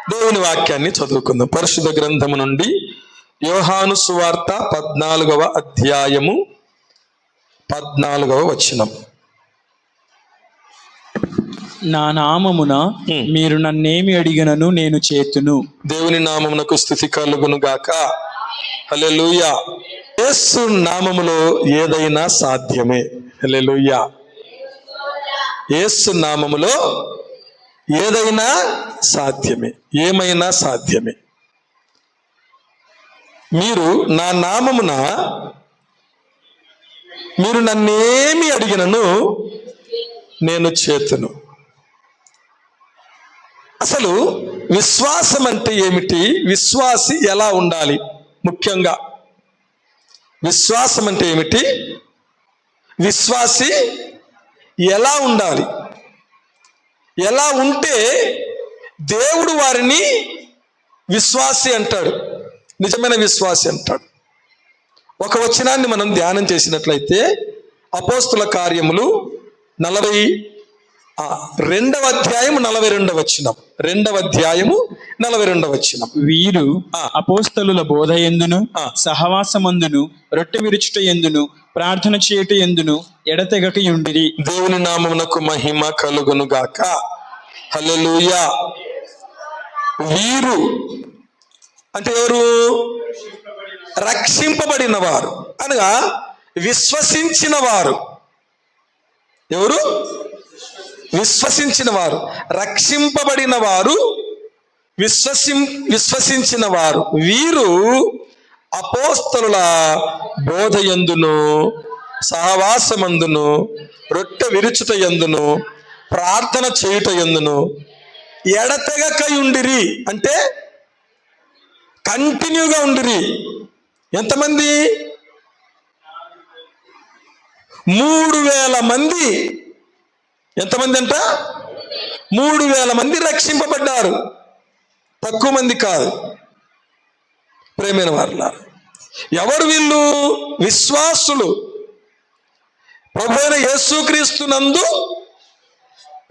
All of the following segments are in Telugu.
దేవుని వాక్యాన్ని చదువుకుందాం. పరిశుద్ధ గ్రంథము నుండి యోహాను సువార్త 14వ అధ్యాయము 14వ వచనం. నా నామమున మీరు నన్నేమి అడిగినను నేను చేతును. దేవుని నామమునకు స్తుతి కలుగును గాక. హల్లెలూయా. యేసు నామములో ఏదైనా సాధ్యమే. హల్లెలూయా. యేసు నామములో ఏదైనా సాధ్యమే, ఏమైనా సాధ్యమే. మీరు నా నామమున మీరు నన్నేమి అడిగినను నేను చేతును. అసలు విశ్వాసం అంటే ఏమిటి? విశ్వాసి ఎలా ఉండాలి? ముఖ్యంగా విశ్వాసం అంటే ఏమిటి? విశ్వాసి ఎలా ఉండాలి? ఎలా ఉంటే దేవుడు వారిని విశ్వాసి అంటాడు, నిజమైన విశ్వాసి అంటాడు. ఒక వచనాన్ని మనం ధ్యానం చేసినట్లయితే అపోస్తుల కార్యములు 42వ అధ్యాయము 42వ వచనం. 2వ అధ్యాయము 42వ వచనం. వీరు అపోస్తలుల బోధ యందును సహవాసమందును రొట్టె విరుచుట యందును ప్రార్థన చేయుట యందును ఎడతెగక యుండిరి. దేవుని నామమునకు మహిమ కలుగును గాక. హల్లెలూయా. వీరు అంటే ఎవరు? రక్షింపబడిన వారు అనగా విశ్వసించిన వారు. ఎవరు? విశ్వసించిన వారు, రక్షింపబడిన వారు, విశ్వసించిన వారు. వీరు అపోస్తలుల బోధ యందును సహవాసమందును రొట్టె విరుచుట యందును ప్రార్థన చేయుట యందును ఎడతెగక యుండిరి. అంటే కంటిన్యూగా ఉండిరి. ఎంతమంది? 3000 మంది. ఎంతమంది అంట? 3000 మంది రక్షింపబడ్డారు. తక్కువ మంది కాదు ప్రేమైన వారులారా. ఎవరు వీళ్ళు? విశ్వాసులు. ప్రభువైన యేసుక్రీస్తునందు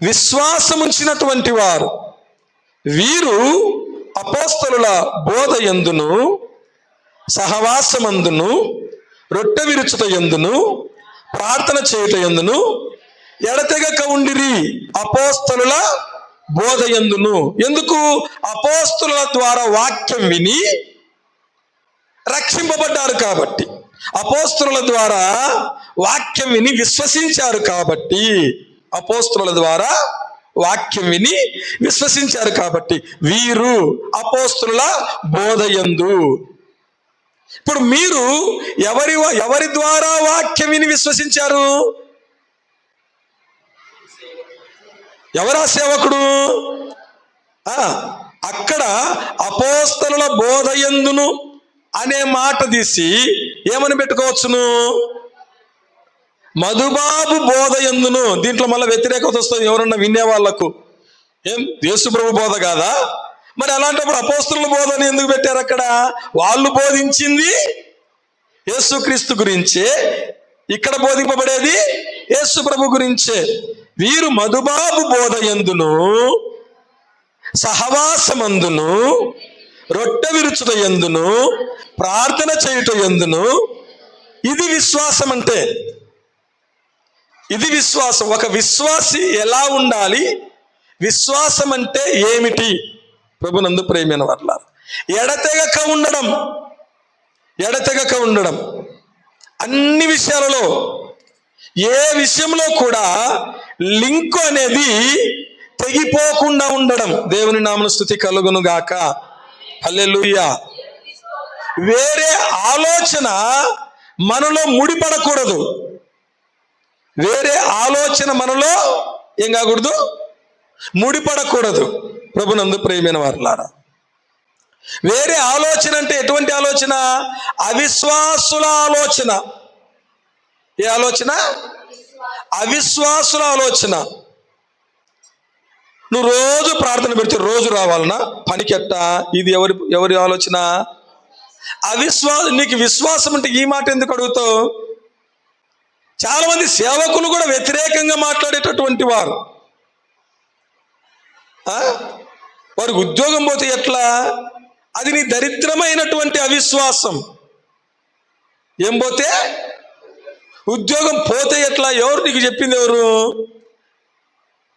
విశ్వాసముంచినటువంటి వారు. వీరు అపోస్తలుల బోధ యందును సహవాసమందును రొట్టె విరుచుట యందును ప్రార్థన చేయుట యందును ఎడతెగక ఉండిరి. అపోస్తలుల బోధ యందును. ఎందుకు? అపోస్తలుల ద్వారా వాక్యం విని రక్షింపబడ్డారు కాబట్టి, అపోస్తలుల ద్వారా వాక్యం విని విశ్వసించారు కాబట్టి, అపోస్తలుల ద్వారా వాక్యం విని విశ్వసించారు కాబట్టి వీరు అపోస్తలుల బోధ యందు. ఇప్పుడు మీరు ఎవరి ద్వారా వాక్యం విని విశ్వసించారు? ఎవరా సేవకుడు? అక్కడ అపోస్తలుల బోధ యందును అనే మాట తీసి ఏమని పెట్టుకోవచ్చును? మధుబాబు బోధ యందును. దీంట్లో మళ్ళీ వ్యతిరేకత వస్తుంది ఎవరన్నా వినే వాళ్లకు. ఏం యేసు ప్రభు బోధ కాదా? మరి అలాంటప్పుడు అపోస్తలుల బోధని ఎందుకు పెట్టారు అక్కడ? వాళ్ళు బోధించింది యేసుక్రీస్తు గురించే, ఇక్కడ బోధింపబడేది యేసు ప్రభు గురించే. వీరు మధుబాబు బోధ యందును సహవాసమందును రొట్టె విరుచుట యందును ప్రార్థన చేయుట యందును. ఇది విశ్వాసం అంటే. ఇది విశ్వాసం. ఒక విశ్వాసి ఎలా ఉండాలి? విశ్వాసం అంటే ఏమిటి? ప్రభునందు ప్రేమైన వారులారా, ఎడతెగక ఉండడం. ఎడతెగక ఉండడం అన్ని విషయాలలో, ఏ విషయంలో కూడా లింకు అనేది తెగిపోకుండా ఉండడం. దేవుని నామమున స్తుతి కలుగును గాక. హల్లెలూయా. వేరే ఆలోచన మనలో ముడిపడకూడదు. వేరే ఆలోచన మనలో ఏం కాకూడదు? ముడిపడకూడదు. ప్రభునందు ప్రియమైన వారులారా, వేరే ఆలోచన అంటే ఎటువంటి ఆలోచన? అవిశ్వాసుల ఆలోచన. ఏ ఆలోచన? అవిశ్వాసుల ఆలోచన. నువ్వు రోజు ప్రార్థన పెడితే రోజు రావాలన్నా పనికెట్టా? ఇది ఎవరి ఆలోచన? నీకు విశ్వాసం అంటే ఈ మాట ఎందుకు అడుగుతావు? చాలా మంది సేవకులు కూడా వ్యతిరేకంగా మాట్లాడేటటువంటి వారు. వారికి ఉద్యోగం పోతే ఎట్లా? అది నీ దరిద్రమైనటువంటి అవిశ్వాసం. ఏం పోతే? ఉద్యోగం పోతే ఎట్లా? ఎవరు నీకు చెప్పింది? ఎవరు?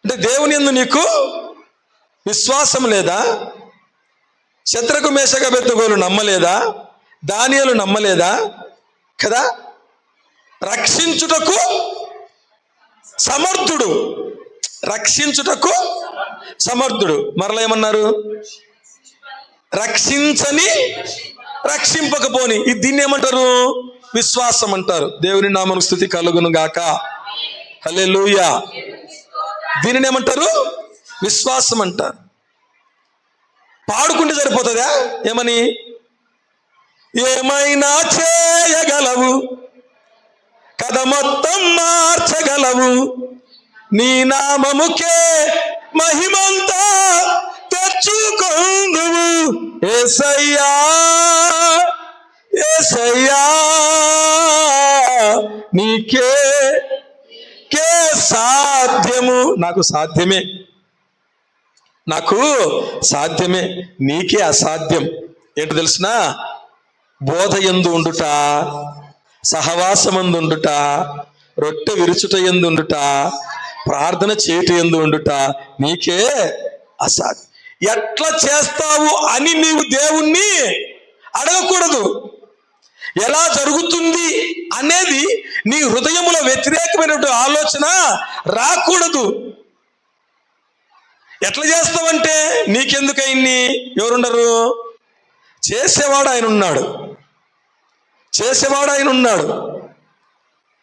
అంటే దేవుని యందు నీకు విశ్వాసం లేదా? శత్రుకు మేషక అబేద్నెగోలు నమ్మలేదా? దానియేలు నమ్మలేదా? కదా. రక్షించుటకు సమర్థుడు, రక్షించుటకు సమర్థుడు. మరలా ఏమన్నారు? రక్షించని రక్షింపకపోని. దీన్ని ఏమంటారు? విశ్వాసం అంటారు. దేవుని నామమునకు స్తుతి కలుగును గాక. హల్లెలూయా. దీనిని ఏమంటారు? విశ్వాసం అంటారు. పాడుకుంటే సరిపోతుందా? ఏమని? ఏమైనా చేయగలవు, కథ మొత్తం మార్చగలవు, నీ నామముకే మహిమంతా తెచ్చుకొందువు, యేసయ్యా యేసయ్యా నీకే సాధ్యము. నాకు సాధ్యమే, నాకు సాధ్యమే, నీకే అసాధ్యం. ఏంటో తెలుసునా? బోధ యందు ఉండుట, సహవాసమందు ఉండుట, రొట్టె విరుచుట యందు ఉండుట, ప్రార్థన చేయుట యందు ఉండుట నీకే అసాధ్యం. ఎట్లా చేస్తావు అని నీవు దేవుణ్ణి అడగకూడదు. ఎలా జరుగుతుంది అనేది నీ హృదయములో వ్యతిరేకమైనటువంటి ఆలోచన రాకూడదు. ఎట్లా చేస్తావంటే నీకెందుకు అయింది? ఎవరున్నారు? చేసేవాడు ఆయన ఉన్నాడు, చేసేవాడు ఆయన ఉన్నాడు.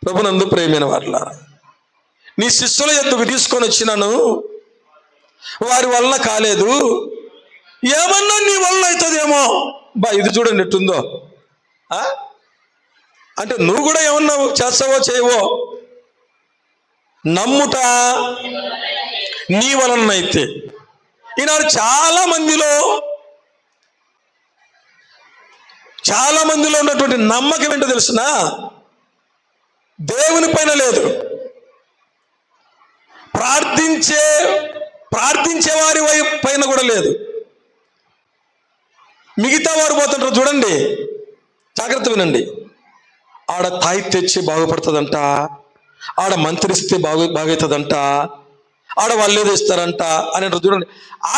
ప్రభునందు ప్రియమైన వారులారా, నీ శిష్యుల యొద్దకు తీసుకొని వచ్చినాను, వారి వల్ల కాలేదు, ఏమన్నా నీ వల్ల అవుతుందేమో. ఇది చూడండి ఎట్టుందో. అంటే నువ్వు కూడా ఏమన్నా చేస్తావో చేయవో, నమ్ముట నీ వలనైతే. ఈనాడు చాలా మందిలో ఉన్నటువంటి నమ్మకం ఏంటో తెలుసునా? దేవుని పైన లేదు, ప్రార్థించే వారి పైన కూడా లేదు. మిగతా వారు పోతుంటారు చూడండి, జాగ్రత్త వినండి. ఆడ తాయి తెచ్చి బాగుపడుతుందంట, ఆడ మంత్రిస్తే బాగవుతుందంట, ఆడ వాళ్ళేదో ఇస్తారంట అని అంటారు చూడండి.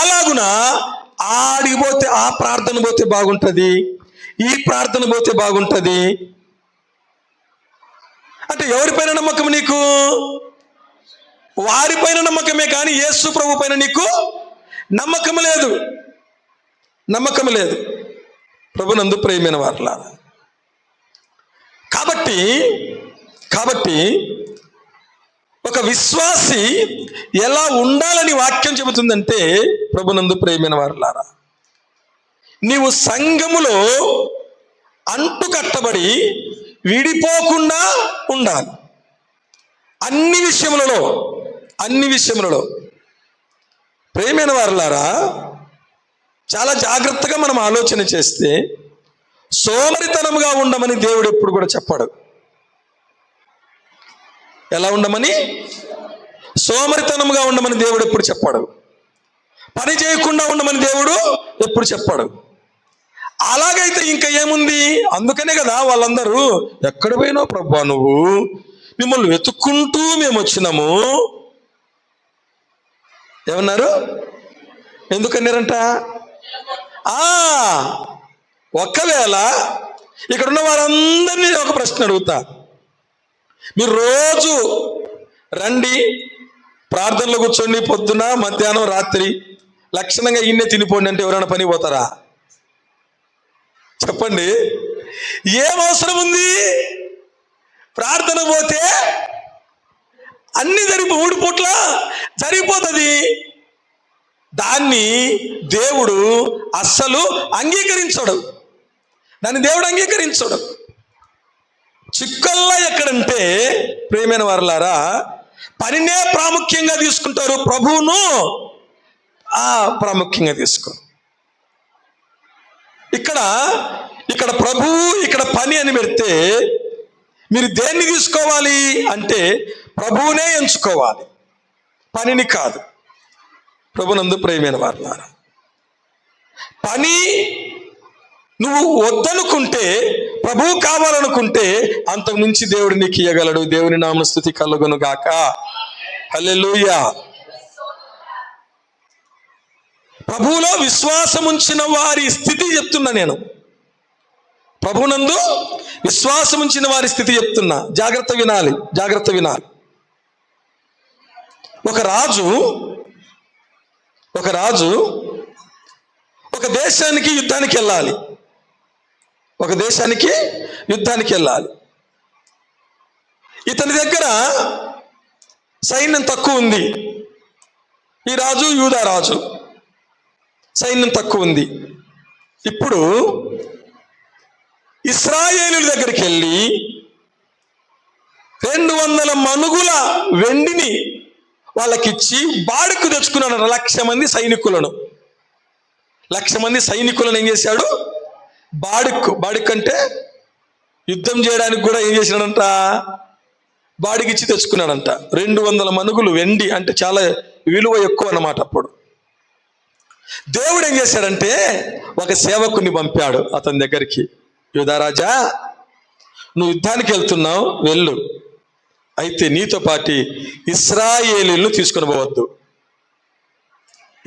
అలాగున ఆడికి పోతే ఆ ప్రార్థన పోతే బాగుంటుంది, ఈ ప్రార్థన పోతే బాగుంటుంది. అంటే ఎవరిపైన నమ్మకం నీకు? వారిపైన నమ్మకమే కానీ యేసు ప్రభు పైన నీకు నమ్మకం లేదు, నమ్మకం లేదు. ప్రభునందు ప్రియమైన వారులారా, కాబట్టి ఒక విశ్వాసి ఎలా ఉండాలని వాక్యం చెబుతుందంటే, ప్రభునందు ప్రియమైన వారులారా, నీవు సంఘములో అంటు కట్టబడి విడిపోకుండా ఉండాలి. అన్ని విషయములలో ప్రియమైన వారులారా, చాలా జాగ్రత్తగా మనం ఆలోచన చేస్తే సోమరితనముగా ఉండమని దేవుడు ఎప్పుడు కూడా చెప్పాడు. ఎలా ఉండమని? సోమరితనముగా ఉండమని దేవుడు ఎప్పుడు చెప్పాడు. పని చేయకుండా ఉండమని దేవుడు ఎప్పుడు చెప్పాడు. అలాగైతే ఇంకా ఏముంది? అందుకనే కదా వాళ్ళందరూ, ఎక్కడ పోయినావు ప్రభువా నువ్వు, మిమ్మల్ని వెతుక్కుంటూ మేము వచ్చినాము. ఏమన్నారు? ఎందుకన్నారంట? ఒక్కవేళ ఇక్కడ ఉన్న వారందరినీ ఒక ప్రశ్న అడుగుతా. మీరు రోజు రండి, ప్రార్థనలో కూర్చోండి, పొద్దున మధ్యాహ్నం రాత్రి లక్షణంగా ఇన్నే తినిపోండి అంటే ఎవరైనా పని పోతారా? చెప్పండి. ఏం అవసరం ఉంది? ప్రార్థన పోతే అన్ని 3 పూట్ల జరిగిపోతుంది. దాన్ని దేవుడు అస్సలు అంగీకరించడు. చిక్కల్లా ఎక్కడంటే, ప్రియమైన వారలారా, పనినే ప్రాముఖ్యంగా తీసుకుంటారు, ప్రభువును ప్రాముఖ్యంగా తీసుకో. ఇక్కడ ప్రభువు, ఇక్కడ పని అని పెడితే మీరు దేన్ని తీసుకోవాలి అంటే ప్రభువునే ఎంచుకోవాలి, పనిని కాదు. ప్రభునందు ప్రియమైన వారలారా, పని నువ్వు వద్దనుకుంటే, ప్రభువు కావాలనుకుంటే అంతకు మించి దేవుడు నీకు ఇయ్యగలడు. దేవుని నామస్తుతి కలుగును గాక. హల్లెలూయా. ప్రభువులో విశ్వాసం ఉంచిన వారి స్థితి చెప్తున్నా నేను. ప్రభునందు విశ్వాసం ఉంచిన వారి స్థితి చెప్తున్నా. జాగ్రత్త వినాలి, జాగ్రత్త వినాలి. ఒక రాజు ఒక దేశానికి యుద్ధానికి వెళ్ళాలి. ఇతని దగ్గర సైన్యం తక్కువ ఉంది. ఈ రాజు యూదా రాజు, సైన్యం తక్కువ ఉంది. ఇప్పుడు ఇశ్రాయేలీయుల దగ్గరికి వెళ్ళి 200 మణుగుల వెండిని వాళ్ళకిచ్చి బాడుకు తెచ్చుకున్నాడు. 1,00,000 మంది సైనికులను. 1,00,000 మంది సైనికులను ఏం చేశాడు? బాడుకు అంటే యుద్ధం చేయడానికి కూడా ఏం చేసినాడంట? బాడికిచ్చి తెచ్చుకున్నాడంట. 200 మణుగులు వెండి అంటే చాలా విలువ ఎక్కువ అన్నమాట. అప్పుడు దేవుడు ఏం చేశాడంటే ఒక సేవకుని పంపాడు అతని దగ్గరికి. యూదారాజా, నువ్వు యుద్ధానికి వెళ్తున్నావు, వెళ్ళు. అయితే నీతో పాటు ఇశ్రాయేలీయులను తీసుకొని పోవద్దు.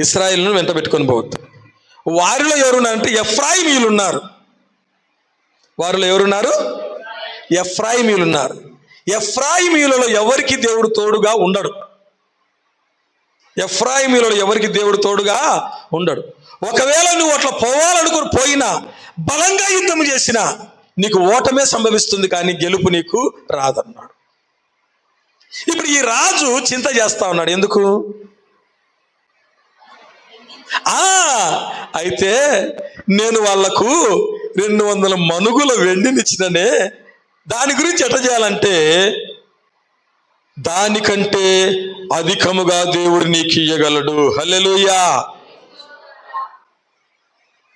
ఇశ్రాయేలును వెంట పెట్టుకొని పోవద్దు. వారిలో ఎవరున్నారంటే ఎఫ్రాయిమీయులు ఉన్నారు. వారిలో ఎవరున్నారు? ఎఫ్రాయిమీయులు ఉన్నారు. ఎఫ్రాయిమీయులలో ఎవరికి దేవుడు తోడుగా ఉండడు. ఎఫ్రాయిమీయులలో ఎవరికి దేవుడు తోడుగా ఉండడు. ఒకవేళ నువ్వు అట్లా పోవాలనుకుని పోయినా, బలంగా యుద్ధం చేసినా నీకు ఓటమే సంభవిస్తుంది, కానీ గెలుపు నీకు రాదన్నాడు. ఇప్పుడు ఈ రాజు చింత చేస్తా ఉన్నాడు. ఎందుకు? అయితే నేను వాళ్లకు 200 మణుగుల వెండినిచ్చిననే, దాని గురించి ఎట్లా చేయాలంటే దానికంటే అధికముగా దేవుడు నీకు ఇయ్యగలడు. హల్లెలూయా.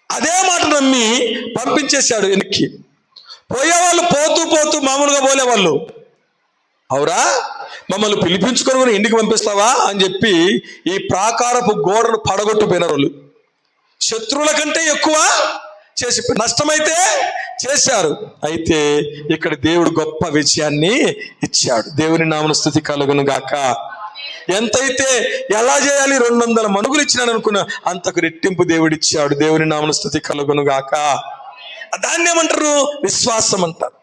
అదే మాట నమ్మి పంపించేశాడు వెనక్కి. పోయేవాళ్ళు పోతూ మామూలుగా పోలేవాళ్ళు. అవురా, మమ్మల్ని పిలిపించుకొని కూడా ఇంటికి పంపిస్తావా అని చెప్పి ఈ ప్రాకారపు గోడను పడగొట్టుపోయినారు వాళ్ళు. శత్రువుల కంటే ఎక్కువ చేసి నష్టమైతే చేశారు. అయితే ఇక్కడ దేవుడు గొప్ప విజయాన్ని ఇచ్చాడు. దేవుని నామమున స్తుతి కలుగును గాక. ఎంతైతే ఎలా చేయాలి 200 మణుగులు ఇచ్చినాడు అనుకున్నా, అంతకు రెట్టింపు దేవుడు ఇచ్చాడు. దేవుని నామమున స్తుతి కలుగును గాక. దాన్ని ఏమంటారు? విశ్వాసం అంటారు.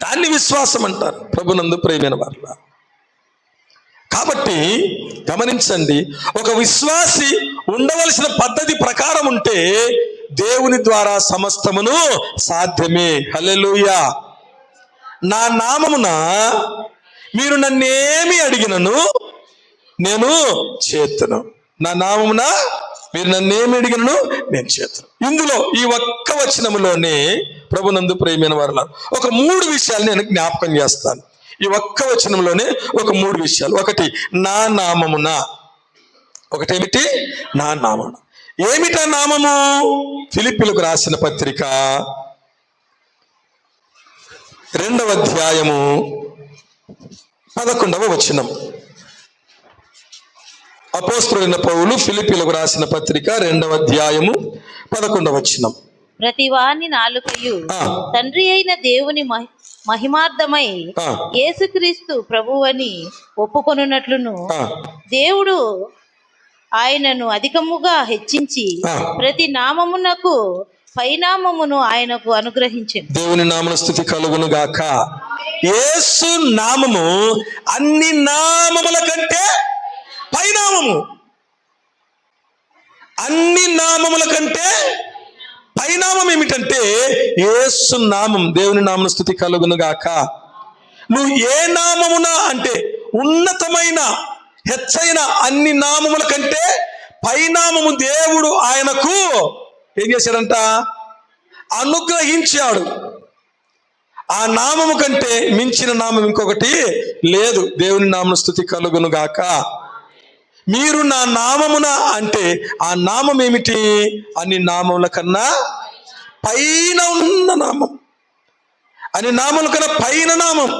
దాన్ని విశ్వాసం అంటారు. ప్రభునందు ప్రియమైన వారులా, కాబట్టి గమనించండి, ఒక విశ్వాసి ఉండవలసిన పద్ధతి ప్రకారం ఉంటే దేవుని ద్వారా సమస్తమును సాధ్యమే. హల్లెలూయా. నా నామమున మీరు నన్నేమి అడిగినను నేను చేతును. నా నామమున మీరు నన్నేమి అడిగినను నేను చేతును. ఇందులో ఈ ఒక్క వచనములోనే ప్రభునందు ప్రియమైన వారులా ఒక 3 విషయాలు నేను జ్ఞాపకం చేస్తాను. ఈ ఒక్క వచనంలోనే ఒక 3 విషయాలు. ఒకటి, నా నామమున. ఒకటేమిటి? నా నామమున. ఏమిటా నామము? ఫిలిప్పీలకు రాసిన పత్రిక 2వ అధ్యాయము 11వ వచనం. అపోస్తలుడైన పౌలు ఫిలిప్పీలకు రాసిన పత్రిక 2వ అధ్యాయము 11వ వచనం. ప్రతివాని నాలుకయు తండ్రి అయిన దేవుని మహిమార్థమై యేసుక్రీస్తు ప్రభువని ఒప్పుకొనున్నట్లును దేవుడు ఆయనను అధికముగా హెచ్చించి ప్రతి నామమునకు పైనామమును ఆయనకు అనుగ్రహించింది. దేవుని నామమున స్తుతి కలుగును గాక. యేసు నామము అన్ని నామముల కంటే పైనామము. అన్ని నామముల కంటే పైనామం ఏమిటంటే యేసు నామం. దేవుని నామమున స్తుతి కలుగును గాక. నువ్వు ఏ నామమున అంటే ఉన్నతమైన హెచ్చైన అన్ని నామముల కంటే పైనామము దేవుడు ఆయనకు ఏం చేశాడంట? అనుగ్రహించాడు. ఆ నామము కంటే మించిన నామం ఇంకొకటి లేదు. దేవుని నామమున స్తుతి కలుగును గాక. మీరు నా నామమున అంటే ఆ నామం ఏమిటి? అన్ని నామముల కన్నా పైన ఉన్న నామం. అన్ని నామముల కన్నా పైన నామం.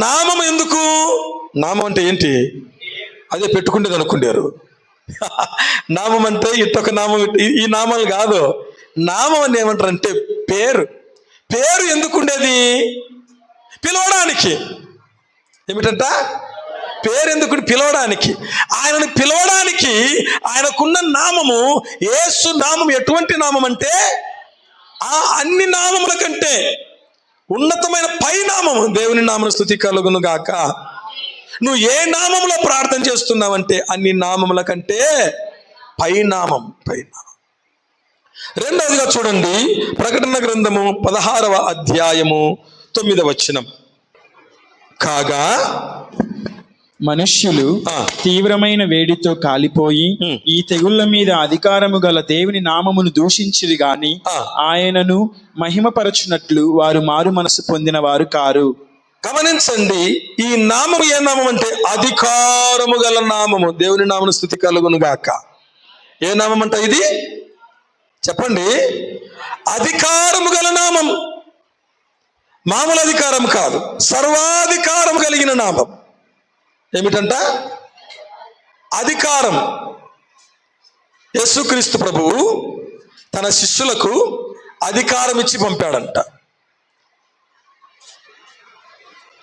నామం ఎందుకు? నామం అంటే ఏంటి? అదే పెట్టుకుంటే అనుకుంటారు. నామం అంటే ఇట్టొక నామం, ఈ నామాలు కాదు. నామం అని ఏమంటారంటే పేరు. పేరు ఎందుకు ఉండేది? పిలవడానికి. ఏమిటంట? పేరు ఎందుకు? పిలవడానికి. ఆయనను పిలవడానికి ఆయనకున్న నామము యేసు నామం. ఎటువంటి నామం అంటే ఆ అన్ని నామముల కంటే ఉన్నతమైన పై నామము. దేవుని నామం స్తుతి కలుగును గాక. నువ్వు ఏ నామములో ప్రార్థన చేస్తున్నావంటే అన్ని నామముల కంటే పై నామం. రెండవదిగా చూడండి, ప్రకటన గ్రంథము 16వ అధ్యాయము 9వ వచనం. కాగా మనుష్యులు తీవ్రమైన వేడితో కాలిపోయి ఈ తెగుళ్ళ మీద అధికారము గల దేవుని నామమును దూషించిరి గాని ఆయనను మహిమపరచునట్లు వారు మారు మనసు పొందిన వారు కారు. గమనించండి, ఈ నామము ఏ నామం అంటే అధికారము గల నామము. దేవుని నామను స్తుతి కలుగును గాక. ఏ నామం అంట ఇది? చెప్పండి. అధికారము గల నామం. మామూలు అధికారం కాదు, సర్వాధికారం కలిగిన నామం. ఏమిటంట? అధికారం. యేసుక్రీస్తు ప్రభువు తన శిష్యులకు అధికారం ఇచ్చి పంపాడంట.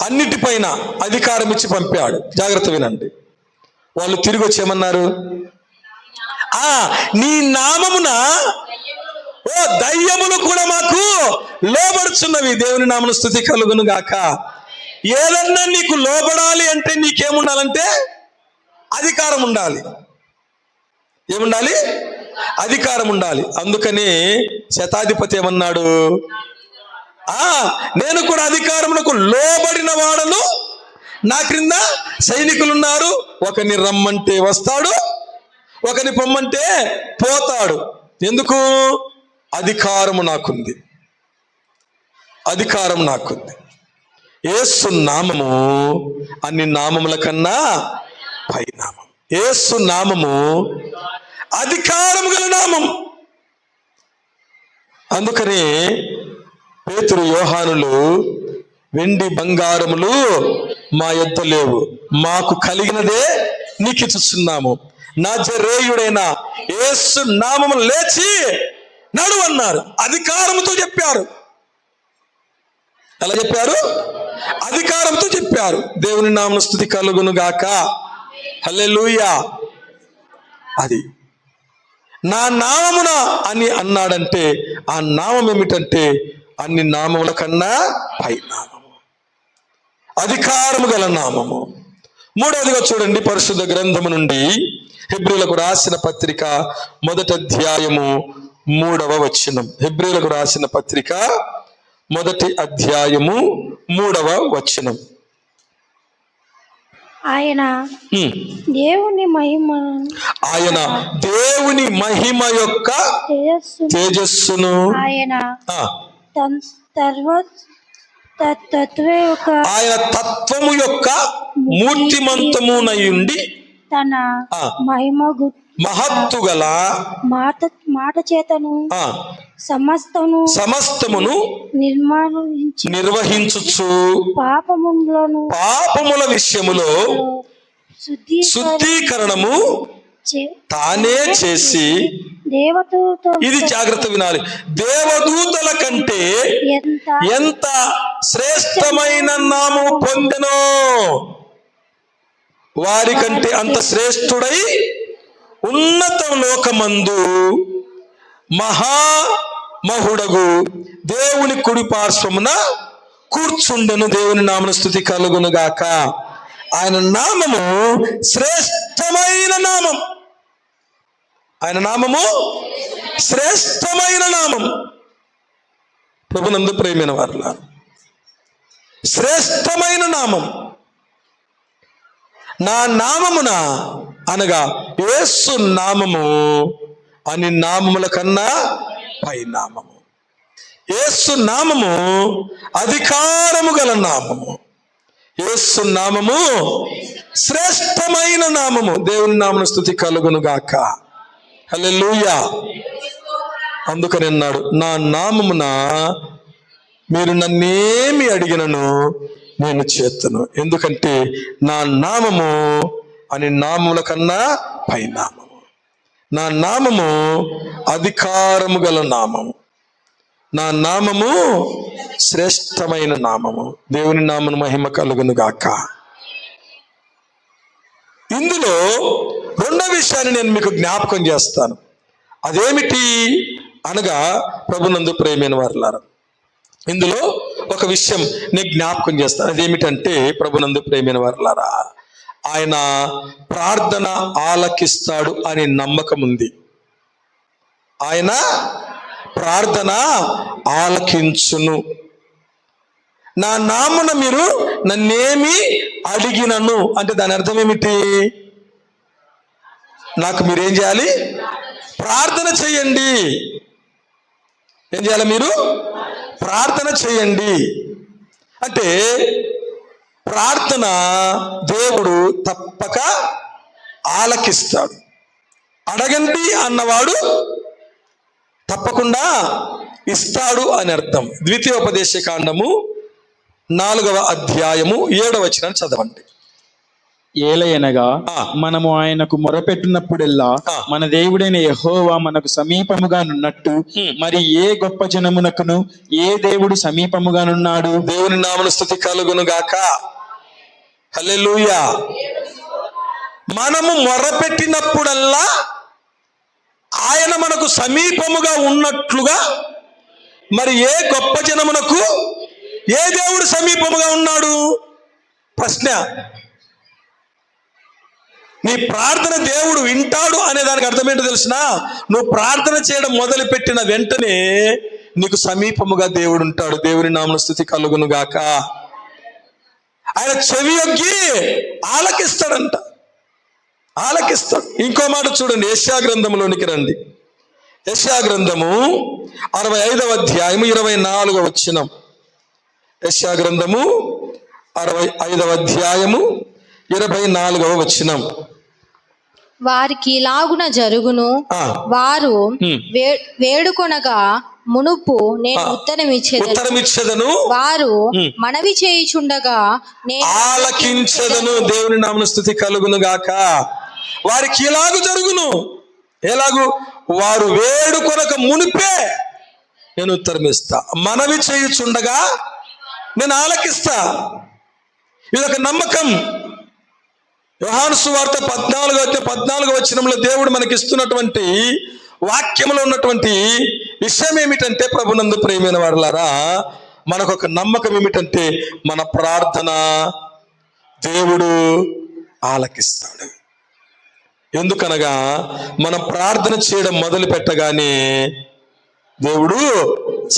అన్నిటిపైన అధికారం ఇచ్చి పంపాడు. జాగ్రత్త వినండి. వాళ్ళు తిరిగి వచ్చి ఏమన్నారు? నీ నామమున ఓ దయ్యములు కూడా మాకు లోబడుచున్నవి. దేవుని నామమున స్తుతి కలుగును గాక. ఏదన్నా నీకు లోబడాలి అంటే నీకేముండాలంటే అధికారం ఉండాలి. ఏముండాలి? అధికారం ఉండాలి. అందుకని శతాధిపతి ఏమన్నాడు? నేను కూడా అధికారములకు లోబడిన వాడను, నా క్రింద సైనికులు ఉన్నారు. ఒకరిని రమ్మంటే వస్తాడు, ఒకరిని పొమ్మంటే పోతాడు. ఎందుకు? అధికారము నాకుంది. అధికారం నాకుంది. యేసు నామము అన్ని నామముల కన్నా పై నామం. యేసు నామము అధికారం గల నామం. అందుకని పేతురు యోహానులు వెండి బంగారములు మా యొద్ద లేవు, మాకు కలిగినదే నీకు ఇచ్చుచున్నాము. నజరేయుడైన యేసు నామము లేచి నడు అన్నారు. అధికారంతో చెప్పారు. ఎలా చెప్పారు? అధికారంతో చెప్పారు. దేవుని నామమున స్తుతి కలుగును గాక. హల్లెలూయా. అది నా నామమున అని అన్నాడంటే ఆ నామం ఏమిటంటే అన్ని నామముల కన్నా పై నామము, అధికారము గల నామము. మూడవదిగా చూడండి, పరిశుద్ధ గ్రంథము నుండి హెబ్రీయులకు రాసిన పత్రిక 1వ అధ్యాయము 3వ వచనం. హెబ్రీయులకు రాసిన పత్రిక 1వ అధ్యాయము 3వ వచనం. ఆయన దేవుని మహిమ యొక్క తేజస్సును ఆయన తత్వము యొక్క మూర్తిమంతమునయుండి తన మహిమ మహత్తు గల మాట చేతను సమస్తమును నిర్వహించుచు పాపముల విషయములో శుద్ధీకరణము తానే చేసి, ఇది జాగ్రత్త వినాలి, దేవదూతల కంటే ఎంత శ్రేష్టమైన నామము పొందెనో వారి కంటే అంత శ్రేష్ఠుడై ఉన్నత లోకమందు మహామహుడగు దేవుని కుడి పార్శ్వమున కూర్చుండెను. దేవుని నామమున స్తుతి కలుగును గాక. ఆయన నామము శ్రేష్టమైన నామం. ఆయన నామము శ్రేష్టమైన నామం. ప్రభునందు ప్రియమైన వారులారా, శ్రేష్టమైన నామం. నా నామమున అనగా యేసు నామము అని నామముల కన్నా పై నామము. యేసు నామము అధికారము గల నామము. యేసు నామము శ్రేష్టమైన నామము. దేవుని నామమున స్తుతి కలుగును గాక. హల్లెలూయా. అందుకని అన్నాడు, నా నామమున మీరు నన్నేమి అడిగినను నేను చేతును. ఎందుకంటే నా నామము అని నామముల కన్నా పై నామము. నా నామము అధికారము గల నామము, నా నామము శ్రేష్టమైన నామము. దేవుని నామను మహిమ కలుగును గాక. ఇందులో రెండో విషయాన్ని నేను మీకు జ్ఞాపకం చేస్తాను. అదేమిటి అనగా, ప్రభునందు ప్రియమైన వారలారా, ఇందులో ఒక విషయం నేను జ్ఞాపకం చేస్తాను. అదేమిటంటే, ప్రభునందు ప్రియమైన వారలారా, ఆయన ప్రార్థన ఆలకిస్తాడు అనే నమ్మకం ఉంది. ఆయన ప్రార్థన ఆలకించును. నా నామున మీరు నన్నేమి అడిగినను అంటే దాని అర్థం ఏమిటి? నాకు మీరేం చేయాలి? ప్రార్థన చేయండి. ఏం చేయాలి? మీరు ప్రార్థన చేయండి. అంటే ప్రార్థన దేవుడు తప్పక ఆలకిస్తాడు. అడగండి అన్నవాడు తప్పకుండా ఇస్తాడు అని అర్థం. ద్వితీయోపదేశ కాండము 4వ అధ్యాయము 7వ వచనం చదవండి. ఏలయనగా మనము ఆయనకు మొరపెట్టినప్పుడెల్లా మన దేవుడైన యెహోవా మనకు సమీపముగా నున్నట్టు మరి ఏ గొప్ప జనమునకును ఏ దేవుడు సమీపముగా నున్నాడు? దేవుని నామమున స్తుతి కలుగును గాక. హల్లెలూయా. మనము మొరపెట్టినప్పుడల్లా ఆయన మనకు సమీపముగా ఉన్నట్లుగా మరి ఏ గొప్ప జనమునకు ఏ దేవుడు సమీపముగా ఉన్నాడు? ప్రశ్న. నీ ప్రార్థన దేవుడు వింటాడు అనే దానికి అర్థమేంటో తెలిసిన? నువ్వు ప్రార్థన చేయడం మొదలు పెట్టిన వెంటనే నీకు సమీపముగా దేవుడు ఉంటాడు. దేవుని నామమున స్తుతి కలుగును గాక. ఆయన చెవి యొగ్గి ఆలకిస్తాడంట, ఆలకిస్తాడు. ఇంకో మాట చూడండి, యెషయా గ్రంథంలోనికి రండి. యెషయా గ్రంథము 65వ అధ్యాయము 24వ వచనం. యెషయా గ్రంథము 65వ అధ్యాయము 24వ వచనం. వారికి ఇలాగున జరుగును, వారు వేడుకొనగా మునుపు నేను ఉత్తరమిచ్చేదను, వారు మనవి చేయుచుండగా నేను ఆలకించెదను. దేవుని నామమున స్తుతి కలుగును గాక. వారికి ఇలాగు జరుగును. ఎలాగు? వారు వేడుకొనక మునిపే నేను ఉత్తరమిస్తా, మనవి చేయుచుండగా నేను ఆలకిస్తా. ఇదొక నమ్మకం. యోహాను సువార్త 14వ వచనంలో దేవుడు మనకి ఇస్తున్నటువంటి వాక్యంలో ఉన్నటువంటి విషయం ఏమిటంటే, ప్రభునందు ప్రియమైన వారలారా, మనకొక నమ్మకం ఏమిటంటే మన ప్రార్థన దేవుడు ఆలకిస్తాడు. ఎందుకనగా మనం ప్రార్థన చేయడం మొదలు పెట్టగానే దేవుడు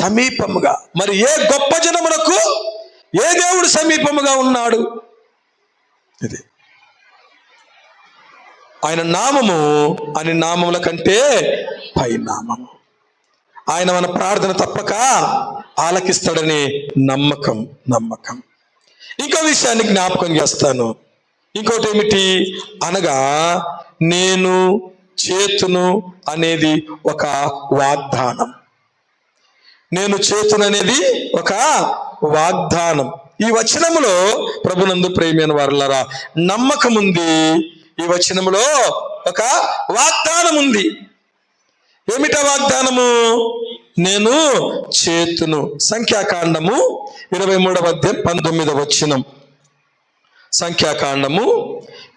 సమీపముగా, మరి ఏ గొప్ప జనమునకు ఏ దేవుడు సమీపముగా ఉన్నాడు? ఇది ఆయన నామము అని నామముల కంటే పై నామము. ఆయన మన ప్రార్థన తప్పక ఆలకిస్తాడని నమ్మకం. ఇంకో విషయాన్ని జ్ఞాపకం చేస్తాను. ఇంకోటి ఏమిటి అనగా, నేను చేతును అనేది ఒక వాగ్దానం. నేను చేతును అనేది ఒక వాగ్దానం. ఈ వచనములో ప్రభునందు ప్రియమైన వారలారా నమ్మకం ఉంది. ఈ వచనములో ఒక వాగ్దానం ఉంది. ఏమిటా వాగ్దానము? నేను చేతును. సంఖ్యాకాండము 23వ అధ్యాయం 19వ వచనం. సంఖ్యాకాండము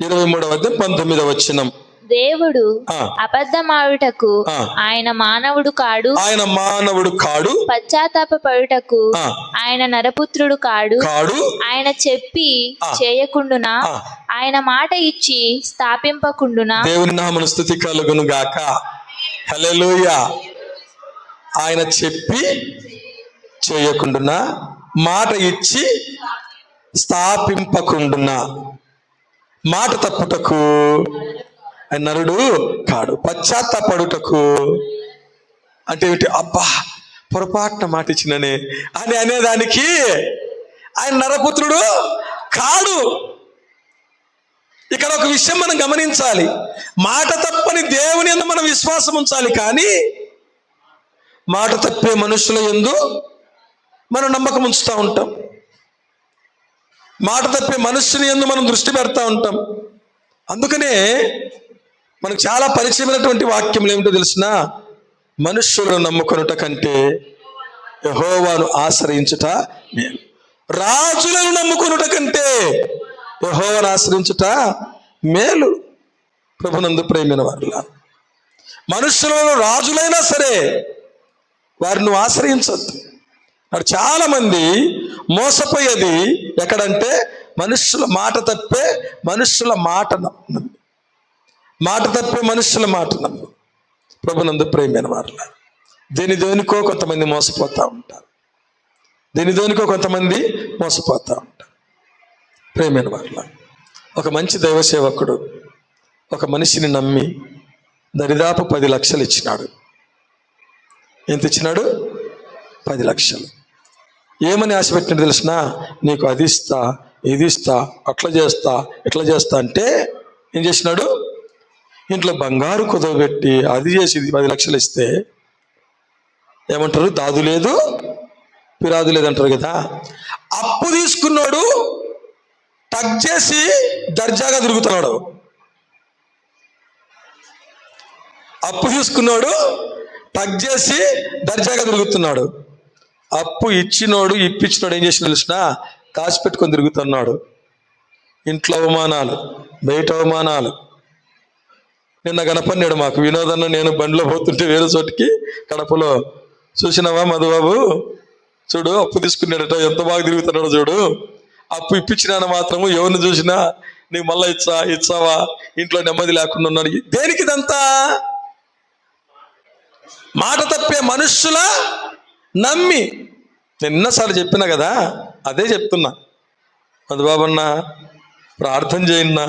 23వ అధ్యాయం 19వ వచనం. దేవుడు అబద్ధమాడుటకు ఆయన మానవుడు కాడు, ఆయన మానవుడు కాడు, పశ్చాత్తాపపడుటకు ఆయన నరపుత్రుడు కాడు, ఆయన చెప్పి చేయకుండునా, ఆయన మాట ఇచ్చి స్థాపింపకుండునా. దేవుని నామమున స్తుతి కలుగును గాక. హల్లెలూయా. ఆయన చెప్పి చేయకుండునా, మాట ఇచ్చి స్థాపింపకుండునా. మాట తప్పుటకు నరుడు కాడు, పశ్చాత్తాపడుటకు అంటే ఏమిటి? అబ్బా, పొరపాటున మాట ఇచ్చిననే అని అనేదానికి ఆయన నరపుత్రుడు కాడు. ఇక్కడ ఒక విషయం మనం గమనించాలి. మాట తప్పని దేవుని యందు మనం విశ్వాసం ఉంచాలి, కానీ మాట తప్పే మనుషుల యందు మనం నమ్మకం ఉంచుతూ ఉంటాం. మాట తప్పే మనుషుని యందు మనం దృష్టి పెడతా ఉంటాం. అందుకనే మనకు చాలా పరిచయమైనటువంటి వాక్యములు ఏమిటో తెలిసిన, మనుష్యులను నమ్ముకొనుట కంటే యెహోవాను ఆశ్రయించుట మేలు. రాజులను నమ్ముకొనుట కంటే యెహోవాను ఆశ్రయించుట మేలు. ప్రభునందు ప్రేమైన వారులా, మనుష్యులలో రాజులైనా సరే వారిని ఆశ్రయించద్దు. మరి చాలా మంది మోసపోయేది ఎక్కడంటే మనుష్యుల మాట తప్పే మనుష్యుల మాట తప్పే మనుష్యుల మాట నమ్ము. ప్రభునందు ప్రేమైన వారులా, దేనికో కొంతమంది మోసపోతూ ఉంటారు. దేనికో కొంతమంది మోసపోతూ ఉంటారు. ప్రేమైన వారులా, ఒక మంచి దైవ సేవకుడు ఒక మనిషిని నమ్మి దరిదాపు 10 లక్షలు ఇచ్చినాడు. ఎంత ఇచ్చినాడు? 10 లక్షలు. ఏమని ఆశ పెట్టినట్టు తెలిసిన, నీకు అది ఇస్తా, ఇది ఇస్తా, అట్లా చేస్తా, ఇట్లా చేస్తా అంటే ఏం చేసినాడు? ఇంట్లో బంగారు కుదవబెట్టి అది చేసి 10 లక్షలు ఇస్తే ఏమంటారు? దాదు లేదు పిరాదు లేదంటారు కదా. అప్పు తీసుకున్నాడు, టక్ చేసి దర్జాగా తిరుగుతున్నాడు. అప్పు తీసుకున్నాడు, టక్ చేసి దర్జాగా తిరుగుతున్నాడు. అప్పు ఇచ్చినోడు ఇప్పించినోడు ఏం చేసిన తెలిసిన, కాసిపెట్టుకొని తిరుగుతున్నాడు. ఇంట్లో అవమానాలు, బయట అవమానాలు. నిన్న గణపన్నాడు మాకు వినోదన్న, నేను బండిలో పోతుంటే వేరే చోటికి కడపలో, చూసినావా మధుబాబు, చూడు అప్పు తీసుకున్నాడట, ఎంత బాగా తిరుగుతున్నాడో చూడు. అప్పు ఇప్పించినా మాత్రము ఎవరిని చూసినా నీకు మళ్ళా ఇచ్చావా, ఇంట్లో నెమ్మది లేకుండా ఉన్నాడు. దేనికి ఇదంతా? మాట తప్పే మనుష్యుల నమ్మి. నేను ఎన్నోసార్లు చెప్పినా కదా, అదే చెప్తున్నా. మధుబాబన్న ప్రార్థన చేయన్నా,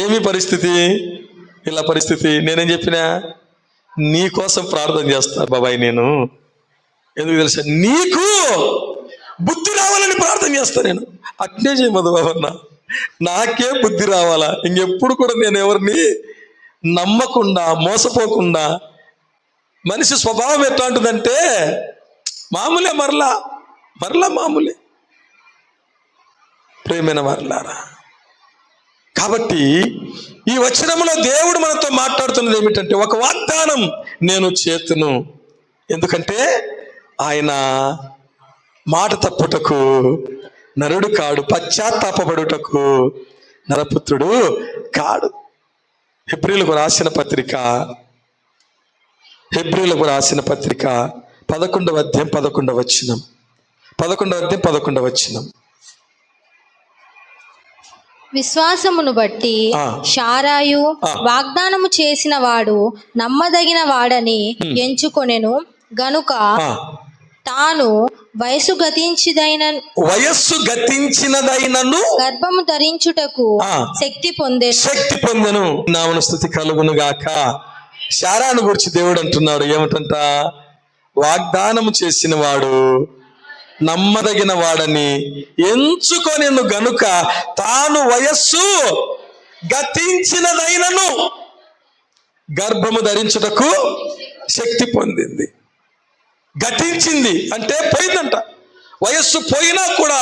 ఏమి పరిస్థితి, ఇలా పరిస్థితి. నేనేం చెప్పినా, నీ కోసం ప్రార్థన చేస్తా బాబాయ్. నేను ఎందుకు తెలుసా, నీకు బుద్ధి రావాలని ప్రార్థన చేస్తా. నేను అట్నే చేయ మధుబాబన్న, నాకే బుద్ధి రావాలా. ఇంకెప్పుడు కూడా నేను ఎవరిని నమ్మకుండా మోసపోకుండా. మనిషి స్వభావం ఎట్లా ఉంటుందంటే మామూలే, మరలా మామూలే. ప్రేమైన వారులారా, కాబట్టి ఈ వచనంలో దేవుడు మనతో మాట్లాడుతున్నది ఏమిటంటే, ఒక వాగ్దానం నేను చేతును. ఎందుకంటే ఆయన మాట తప్పుటకు నరుడు కాడు, పశ్చాత్తాపడుటకు నరపుత్రుడు కాడు. హెబ్రీలకు రాసిన పత్రిక 11వ అధ్యాయం 11వ వచనం. 11వ అధ్యాయం 11వ వచనం. విశ్వాసమును బట్టి శారాయు వాగ్దానము చేసిన వాడు నమ్మదగిన వాడని ఎంచుకొనెను గనుక తాను వయస్సు గతించినదైనను గర్భము ధరించుటకు శక్తి పొందెను. నామన స్తుతి కలుగును గాక. శారాను గురించి దేవుడు అంటున్నాడు ఏమిటంట, వాగ్దానము చేసిన వాడు నమ్మదగిన వాడని ఎంచుకొనెను గనుక తాను వయస్సు గతించినదైనను గర్భము ధరించుటకు శక్తి పొందింది. గతించింది అంటే పోయిందంట. వయస్సు పోయినా కూడా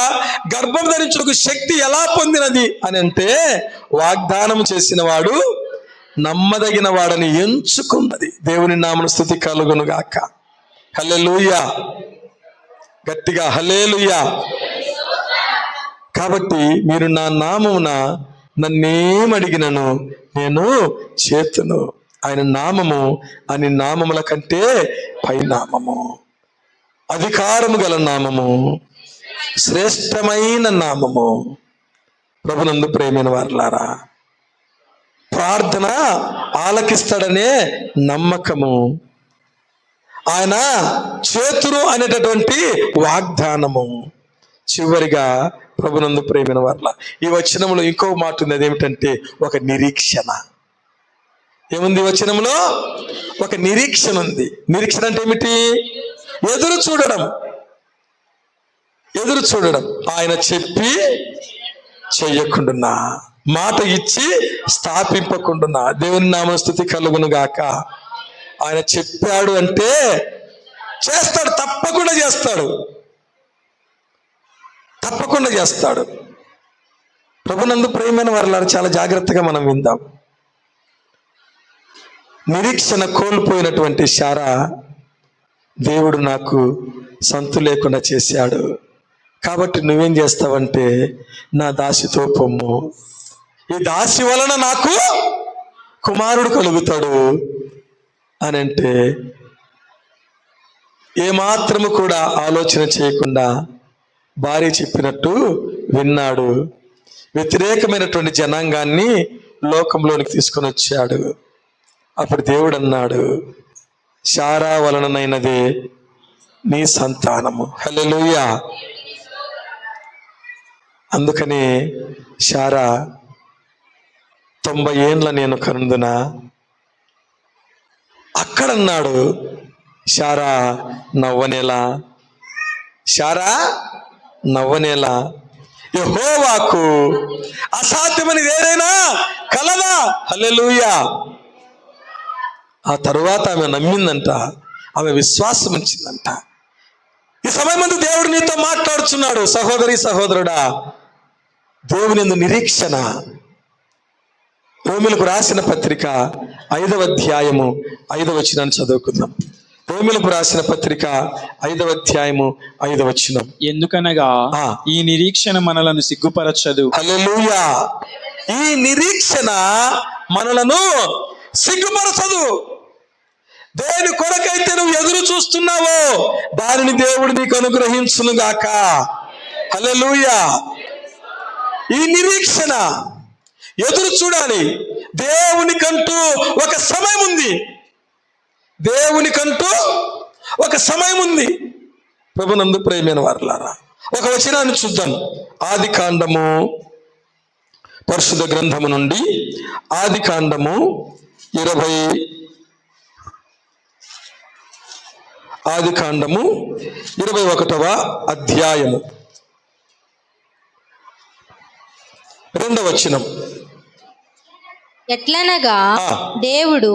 గర్భం ధరించుటకు శక్తి ఎలా పొందినది అని అంటే, వాగ్దానం చేసిన వాడు నమ్మదగిన వాడని ఎంచుకున్నది. దేవుని నామమున స్తుతి కలుగును గాక. హల్లెలూయా, గట్టిగా హల్లెలూయా. కాబట్టి మీరు నా నామమున నన్నేమడిగినను నేను చేతును. ఆయన నామము అని నామముల కంటే పై నామము, అధికారము గల నామము, శ్రేష్టమైన నామము. ప్రభునందు ప్రేమైన వారులారా, ప్రార్థన ఆలకిస్తాడనే నమ్మకము, ఆయన చేతురు అనేటటువంటి వాగ్దానము. చివరిగా ప్రభునందు ప్రేమైన వారుల, ఈ వచనంలో ఇంకో మాట ఉంది. అదేమిటంటే ఒక నిరీక్షణ. ఏముంది ఈ వచనంలో? ఒక నిరీక్షణ ఉంది. నిరీక్షణ అంటే ఏమిటి? ఎదురు చూడడం. ఆయన చెప్పి చెయ్యకుండా, మాట ఇచ్చి స్థాపింపకుండా. దేవుని నామమున స్తుతి కలుగును గాక. ఆయన చెప్పాడు అంటే చేస్తాడు, తప్పకుండా చేస్తాడు. ప్రభునందు ప్రియమైన వారులారా, చాలా జాగ్రత్తగా మనం విందాం. నిరీక్షణ కోల్పోయినటువంటి శారా దేవుడు నాకు సంతు లేకుండా చేశాడు, కాబట్టి నువ్వేం చేస్తావంటే నా దాసితో పొమ్ము, ఈ దాసి వలన నాకు కుమారుడు కలుగుతాడు అని అంటే ఏమాత్రము కూడా ఆలోచన చేయకుండా భార్య చెప్పినట్టు విన్నాడు. వ్యతిరేకమైనటువంటి జనాంగాన్ని లోకంలోనికి తీసుకొని వచ్చాడు. అప్పుడు దేవుడు అన్నాడు, శారా వలననైనదే నీ సంతానము. హల్లెలూయా. అందుకని శారా 90 ఏండ్ల నేను కనుందునా అక్కడన్నాడు, శారా నవ్వనేలా, శారా నవ్వనేలా, యెహోవాకు అసాధ్యమని ఏదైనా కలదా. హల్లెలూయా. ఆ తరువాత ఆమె నమ్మిందంట, ఆమె విశ్వాసం ఉంచిందంట. ఈ సమయమందు దేవుడు నీతో మాట్లాడుచున్నాడు. సహోదరి సహోదరుడా, దేవుని యందు నిరీక్షణ. రోమిలకు రాసిన పత్రిక 5వ అధ్యాయము 5వ వచనాన్ని చదువుకుందాం. రోమిలకు రాసిన పత్రిక 5వ అధ్యాయము 5వ వచనం. ఎందుకనగా ఈ నిరీక్షణ మనలను సిగ్గుపరచదు. హల్లెలూయా. ఈ నిరీక్షణ మనలను సిగ్గుపరచదు. దేని కొరకైతే నువ్వు ఎదురు చూస్తున్నావో దానిని దేవుడు నీకు అనుగ్రహించును గాక. హల్లెలూయా. ఈ నిరీక్షణ ఎదురు చూడాలి. దేవునికంటూ ఒక సమయం ఉంది, దేవునికంటూ ఒక సమయం ఉంది. ప్రభునందు ప్రియమైన వారలారా, ఒక వచనాన్ని చూద్దాం. ఆది కాండము, పరిశుద్ధ గ్రంథము నుండి ఆది కాండము 21వ అధ్యాయము 2వ వచనం. ఎట్లనగా దేవుడు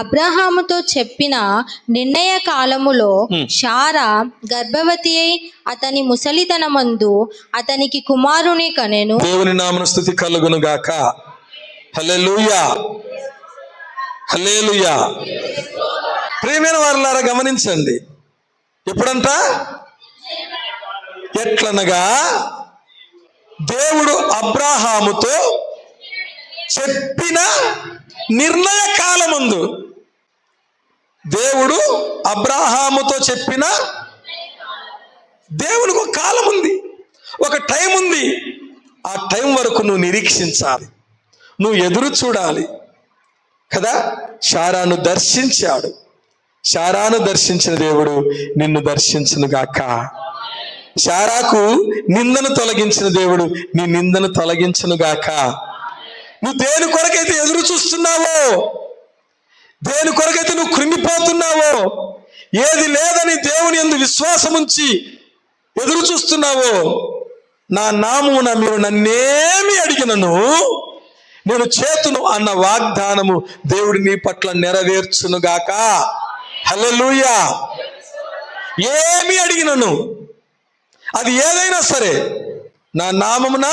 అబ్రహాముతో చెప్పిన నిర్ణయ కాలములో శారా గర్భవతి అయి అతని ముసలితనమందు అతనికి కుమారుని కనెను. దేవుని నామమున స్తుతి కలుగును గాక. హల్లెలూయా. హల్లెలూయా. ప్రియమైన వారలారా, గమనించండి. ఎప్పుడంట? ఎట్లనగా దేవుడు అబ్రహాముతో చెప్పిన నిర్ణయ కాలమందు. దేవుడు అబ్రహాముతో చెప్పిన, దేవునికి ఒక కాలం ఉంది, ఒక టైం ఉంది. ఆ టైం వరకు నువ్వు నిరీక్షించాలి, నువ్వు ఎదురు చూడాలి కదా. శారాను దర్శించాడు. శారాను దర్శించిన దేవుడు నిన్ను దర్శించును గాక. శారాకు నిందను తొలగించిన దేవుడు నీ నిందను తొలగించును గాక. నువ్వు దేని కొరకైతే ఎదురు చూస్తున్నావో, దేని కొరకైతే నువ్వు కృంగిపోతున్నావో, ఏది లేదని దేవుని యందు విశ్వాసం ఉంచి ఎదురు చూస్తున్నావో, నా నామమున మీరు నన్నేమి అడిగినను నేను చేతును అన్న వాగ్దానము దేవుడు నీ పట్ల నెరవేర్చునుగాక. హల్లెలూయా. ఏమి అడిగినను, అది ఏదైనా సరే నా నామమున.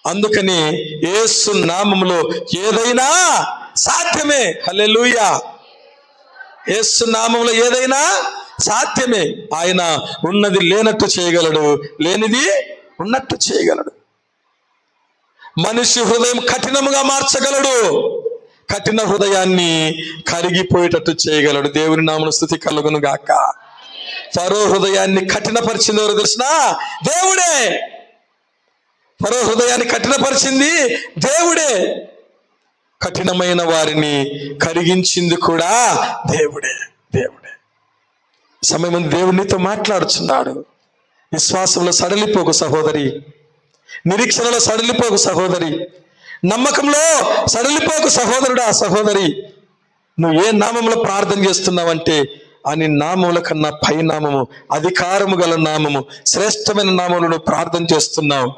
అందుకని యేసు నామములో ఏదైనా సాధ్యమే. హల్లెలూయా. యేసు నామములో ఏదైనా సాధ్యమే. ఆయన ఉన్నది లేనట్టు చేయగలడు, లేనిది ఉన్నట్టు చేయగలడు. మనిషి హృదయం కఠినముగా మార్చగలడు, కఠిన హృదయాన్ని కరిగిపోయేటట్టు చేయగలడు. దేవుని నామమున స్తుతి కలుగును గాక. ఫరో హృదయాన్ని కఠినపరిచింది ఎవరు తెలిసినా? దేవుడే. ఫరో హృదయాన్ని కఠినపరిచింది దేవుడే. కఠినమైన వారిని కరిగించింది కూడా దేవుడే. దేవుడే. సమయం దేవునితో మాట్లాడుచున్నాడు. విశ్వాసంలో సడలిపోకు సహోదరి, నిరీక్షణలో సడలిపోకు సహోదరి, నమ్మకంలో సడలిపోకు సహోదరుడా సహోదరి. నువ్వు ఏ నామంలో ప్రార్థన చేస్తున్నావంటే అని నామముల కన్నా పై నామము, అధికారము గల నామము, శ్రేష్టమైన నామములు నువ్వు ప్రార్థన చేస్తున్నావు.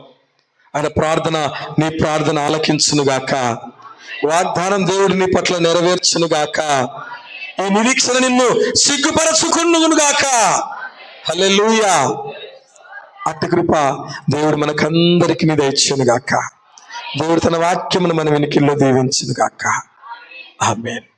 ఆయన ప్రార్థన, నీ ప్రార్థన ఆలకించునుగాక. వాగ్దానం దేవుడు నీ పట్ల నెరవేర్చునుగాక. ఈ నిరీక్షణ నిన్ను సిగ్గుపరచుకునుగాక. హల్లెలూయా. అట్టి కృప దేవుడు మనకందరికి మీద ఇచ్చునుగాక. దేవుడు తన వాక్యమును మన వెనుకల్లో దీవించునుగాక. ఆమేన్.